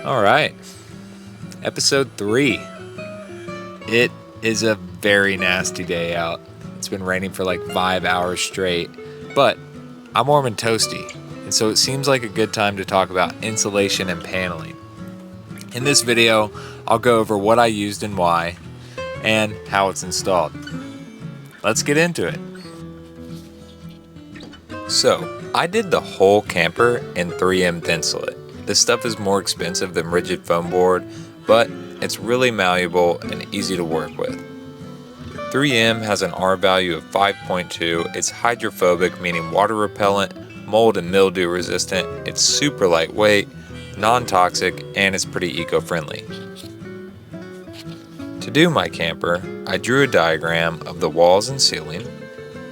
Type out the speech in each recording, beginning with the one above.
All right, episode 3. It is a very nasty day out. It's been raining for like 5 hours straight, but I'm warm and toasty, and so it seems like a good time to talk about insulation and paneling. In this video, I'll go over what I used and why, and how it's installed. Let's get into it. So, I did the whole camper in 3M Thinsulate. This stuff is more expensive than rigid foam board, but it's really malleable and easy to work with. 3M has an R value of 5.2. It's hydrophobic, meaning water repellent, mold and mildew resistant. It's super lightweight, non-toxic, and it's pretty eco-friendly. To do my camper, I drew a diagram of the walls and ceiling,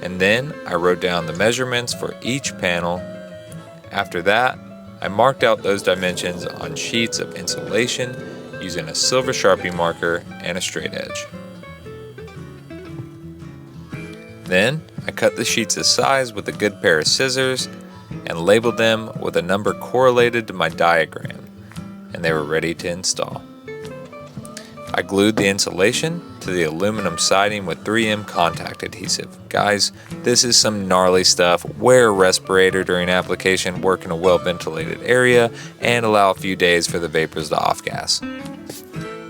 and then I wrote down the measurements for each panel. After that, I marked out those dimensions on sheets of insulation using a silver Sharpie marker and a straight edge. Then I cut the sheets to size with a good pair of scissors and labeled them with a number correlated to my diagram, and they were ready to install. I glued the insulation to the aluminum siding with 3M contact adhesive. Guys, this is some gnarly stuff. Wear a respirator during application, work in a well-ventilated area, and allow a few days for the vapors to off-gas.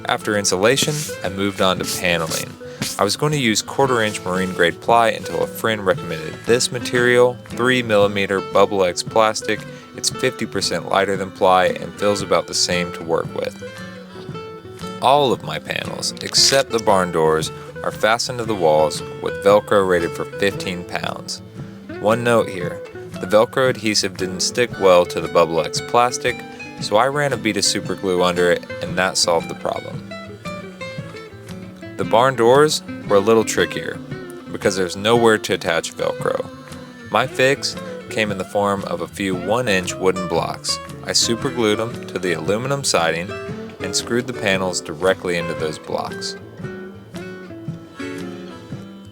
After insulation, I moved on to paneling. I was going to use 1/4-inch marine grade ply until a friend recommended this material, 3mm Bubble X plastic. It's 50% lighter than ply and feels about the same to work with. All of my panels, except the barn doors, are fastened to the walls with Velcro rated for 15 pounds. One note here, the Velcro adhesive didn't stick well to the Bubble X plastic, so I ran a bead of super glue under it, and that solved the problem. The barn doors were a little trickier because there's nowhere to attach Velcro. My fix came in the form of a few 1-inch wooden blocks. I super glued them to the aluminum siding and screwed the panels directly into those blocks.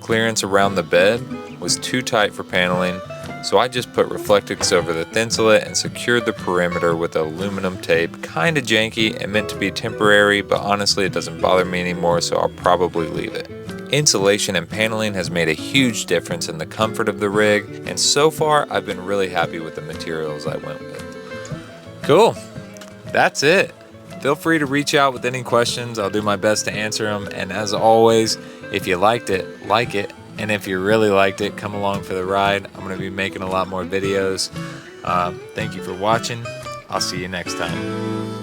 Clearance around the bed was too tight for paneling, so I just put Reflectix over the Thinsulate and secured the perimeter with aluminum tape. Kinda janky and meant to be temporary, but honestly it doesn't bother me anymore, so I'll probably leave it. Insulation and paneling has made a huge difference in the comfort of the rig, and so far I've been really happy with the materials I went with. Cool, that's it. Feel free to reach out with any questions. I'll do my best to answer them. And as always, if you liked it, like it. And if you really liked it, come along for the ride. I'm going to be making a lot more videos. Thank you for watching. I'll see you next time.